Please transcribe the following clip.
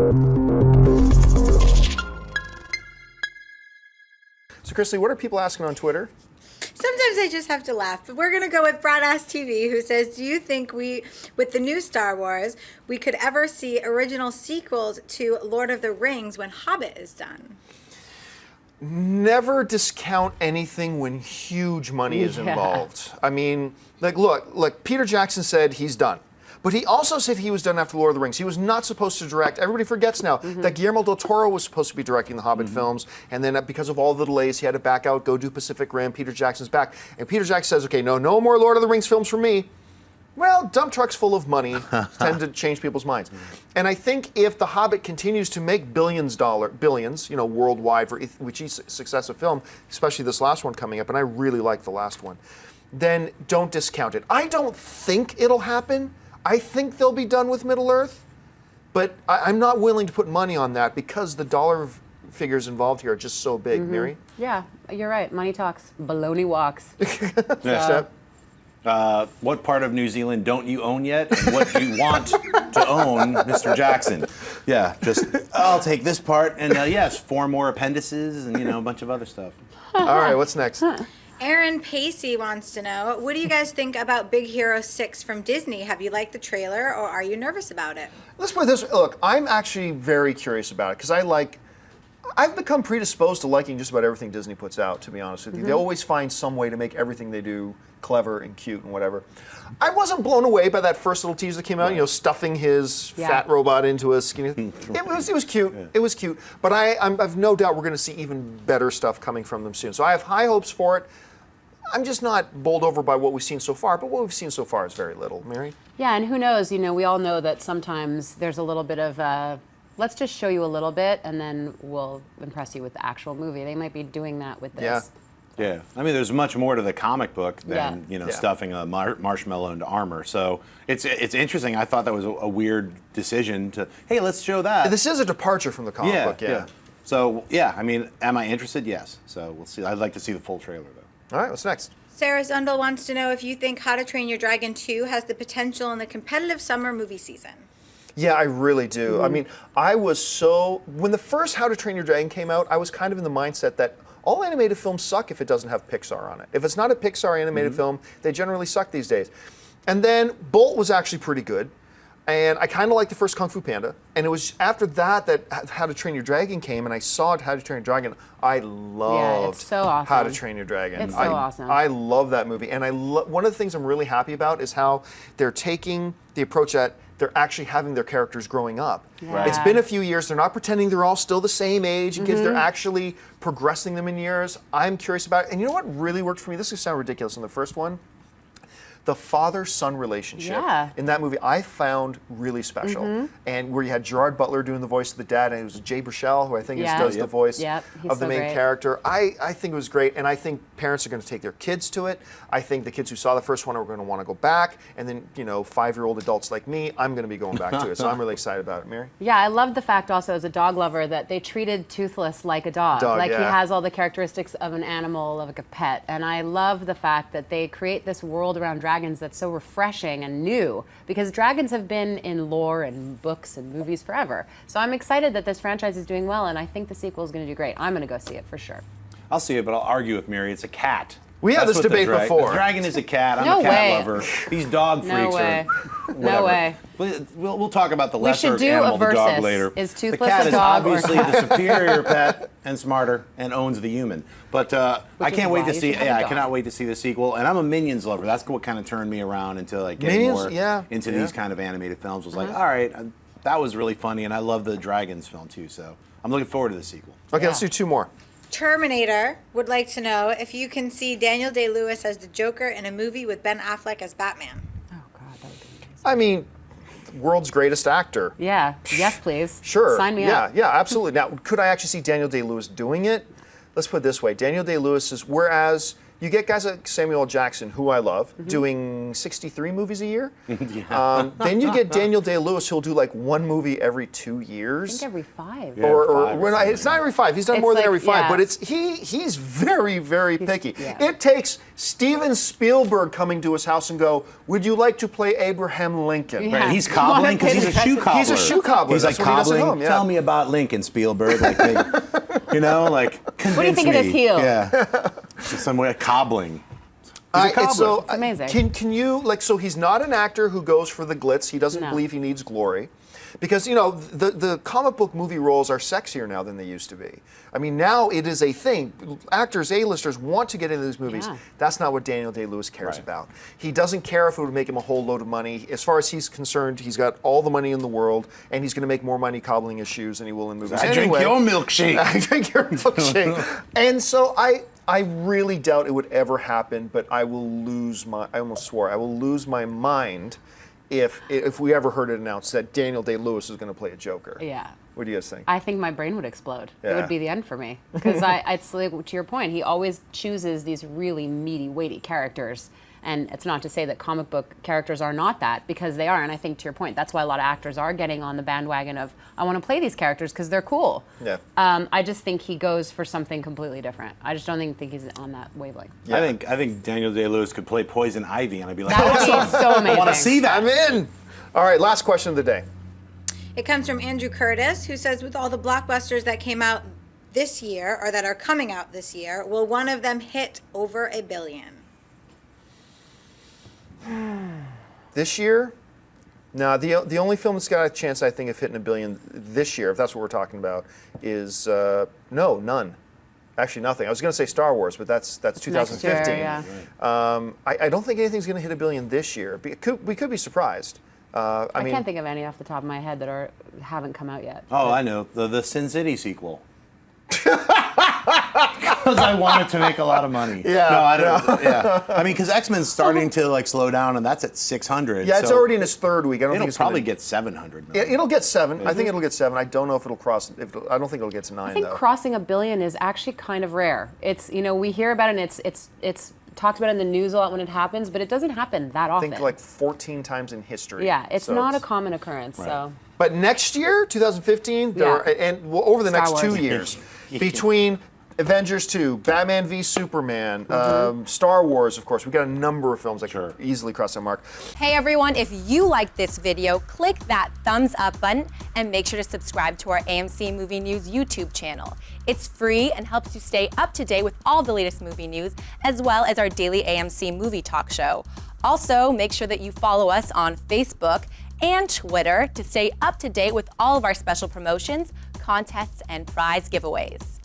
So, Chrisley, what are people asking on Twitter? Sometimes I just have to laugh, but we're going to go with Broadass TV, who says, do you think with the new Star Wars, we could ever see original sequels to Lord of the Rings when Hobbit is done? Never discount anything when huge money is involved. I mean, look, Peter Jackson said he's done. But he also said he was done after Lord of the Rings. He was not supposed to direct. Everybody forgets now that Guillermo del Toro was supposed to be directing the Hobbit films, and then because of all the delays, he had to back out, go do Pacific Rim. Peter Jackson's back. And Peter Jackson says, okay, no more Lord of the Rings films for me. Well, dump trucks full of money tend to change people's minds. And I think if The Hobbit continues to make billions, worldwide for each successive film, especially this last one coming up, and I really like the last one, then don't discount it. I don't think it'll happen. I think they'll be done with Middle-earth, but I'm not willing to put money on that because the dollar figures involved here are just so big, Mary. Yeah, you're right. Money talks, baloney walks. What part of New Zealand don't you own yet? And what do you want to own, Mr. Jackson? Yeah, I'll take this part, and yes, 4 more appendices and, a bunch of other stuff. All right, what's next? Aaron Pacey wants to know, what do you guys think about Big Hero 6 from Disney? Have you liked the trailer, or are you nervous about it? Let's put it this way. Look, I'm actually very curious about it, because I've become predisposed to liking just about everything Disney puts out, to be honest with you. They always find some way to make everything they do clever and cute and whatever. I wasn't blown away by that first little teaser that came out, stuffing his fat robot into a skinny... It was cute. Yeah. It was cute. But I've no doubt we're going to see even better stuff coming from them soon. So I have high hopes for it. I'm just not bowled over by what we've seen so far, but what we've seen so far is very little. Mary? Yeah, and who knows, we all know that sometimes there's a little bit of, let's just show you a little bit, and then we'll impress you with the actual movie. They might be doing that with this. Yeah, I mean, there's much more to the comic book than stuffing a marshmallow into armor. So it's interesting. I thought that was a weird decision to, hey, let's show that. This is a departure from the comic book, yeah. So I mean, am I interested? Yes. So we'll see. I'd like to see the full trailer though. All right, what's next? Sarah Zundel wants to know if you think How to Train Your Dragon 2 has the potential in the competitive summer movie season. Yeah, I really do. I mean, when the first How to Train Your Dragon came out, I was kind of in the mindset that all animated films suck if it doesn't have Pixar on it. If it's not a Pixar animated film, they generally suck these days. And then Bolt was actually pretty good. And I kind of liked the first Kung Fu Panda. And it was after that How to Train Your Dragon came, and I saw How to Train Your Dragon. I loved it's so awesome. How to Train Your Dragon. It's so awesome. I love that movie. And one of the things I'm really happy about is how they're taking the approach that they're actually having their characters growing up. Yeah. It's been a few years. They're not pretending they're all still the same age and kids. They're actually progressing them in years. I'm curious about it. And you know what really worked for me? This is sound ridiculous in the first one. The father-son relationship in that movie I found really special. And where you had Gerard Butler doing the voice of the dad, and it was Jay Baruchel, who I think does the voice of the main character. I think it was great, and I think parents are going to take their kids to it. I think the kids who saw the first one are going to want to go back, and then 5-year-old adults like me, I'm going to be going back to it. So I'm really excited about it. Mary? Yeah, I love the fact also as a dog lover that they treated Toothless like a dog. He has all the characteristics of an animal, of like a pet. And I love the fact that they create this world around dragons that's so refreshing and new, because dragons have been in lore and books and movies forever. So I'm excited that this franchise is doing well, and I think the sequel is going to do great. I'm going to go see it for sure. I'll see it, but I'll argue with Mary. It's a cat. We had this debate before. The dragon is a cat. I'm a cat lover. These dog freaks are whatever. No way. We'll talk about the lesser we should do animal, a versus. The dog, later. Is Toothless the cat a dog is obviously the superior pet and smarter and owns the human. But I can't wait to see. I cannot wait to see the sequel. And I'm a Minions lover. That's what kind of turned me around into getting more into these kind of animated films. Was like, all right, that was really funny, and I love the Dragons film too. So I'm looking forward to the sequel. Okay, let's do 2 more. Terminator would like to know if you can see Daniel Day-Lewis as the Joker in a movie with Ben Affleck as Batman. Oh, God, that would be amazing. I mean, world's greatest actor. Yeah. Yes, please. Sure. Sign me up. Yeah, absolutely. Now, could I actually see Daniel Day-Lewis doing it? Let's put it this way. Daniel Day-Lewis is, whereas you get guys like Samuel L. Jackson, who I love, doing 63 movies a year. Then you get Daniel Day-Lewis, who'll do like one movie every 2 years. I think every 5. Yeah, it's not every 5. He's done more than every 5, but he's very, very picky. It takes Steven Spielberg coming to his house and go, "Would you like to play Abraham Lincoln?" Right, he's cobbling because he's a shoe cobbler. He's a shoe cobbler. He's like cobbling. Tell me about Lincoln, Spielberg. Like, like convince what do you think of his heel? Yeah, some way of cobbling. It's amazing. Can you so he's not an actor who goes for the glitz. He doesn't believe he needs glory. Because, the comic book movie roles are sexier now than they used to be. I mean, now it is a thing. Actors, A-listers want to get into these movies. Yeah. That's not what Daniel Day-Lewis cares about. He doesn't care if it would make him a whole load of money. As far as he's concerned, he's got all the money in the world, and he's going to make more money cobbling his shoes than he will in movies. I drink your milkshake. I drink your milkshake. And so I really doubt it would ever happen, but I almost swore, I will lose my mind if we ever heard it announced that Daniel Day-Lewis is going to play a Joker. Yeah. What do you guys think? I think my brain would explode. Yeah. It would be the end for me. Because it's like, to your point, he always chooses these really meaty, weighty characters. And it's not to say that comic book characters are not that, because they are. And I think, to your point, that's why a lot of actors are getting on the bandwagon of, I want to play these characters because they're cool. Yeah. I just think he goes for something completely different. I just don't think he's on that wavelength. Yeah. I think Daniel Day-Lewis could play Poison Ivy, and I'd be like, that would be so amazing. I want to see that. I'm in. All right, last question of the day. It comes from Andrew Curtis, who says, with all the blockbusters that came out this year, or that are coming out this year, will one of them hit over $1 billion? This year? No, the only film that's got a chance, I think, of hitting $1 billion this year, if that's what we're talking about, is none. Actually, nothing. I was going to say Star Wars, but that's 2015. Next year, yeah. I don't think anything's going to hit $1 billion this year. We could be surprised. I can't think of any off the top of my head that haven't come out yet. Oh, I know. The Sin City sequel. Because I wanted to make a lot of money. Yeah. No, I don't. Yeah. I mean, because X-Men's starting to slow down, and that's at 600. Yeah, it's already in its third week. I don't think it's probably get 700 million. It'll get 7. I think it'll get 7. I don't know if it'll cross. I don't think it'll get to 9. I think crossing $1 billion is actually kind of rare. It's we hear about it, and it's talked about in the news a lot when it happens, but it doesn't happen that often. I think 14 times in history. Yeah, it's not a common occurrence. Right. So. But next year, 2015, over the next 2 years, between Avengers 2, Batman v Superman, Star Wars, of course, we've got a number of films that could easily cross that mark. Hey everyone, if you liked this video, click that thumbs up button and make sure to subscribe to our AMC Movie News YouTube channel. It's free and helps you stay up to date with all the latest movie news, as well as our daily AMC movie talk show. Also, make sure that you follow us on Facebook and Twitter to stay up to date with all of our special promotions, contests, and prize giveaways.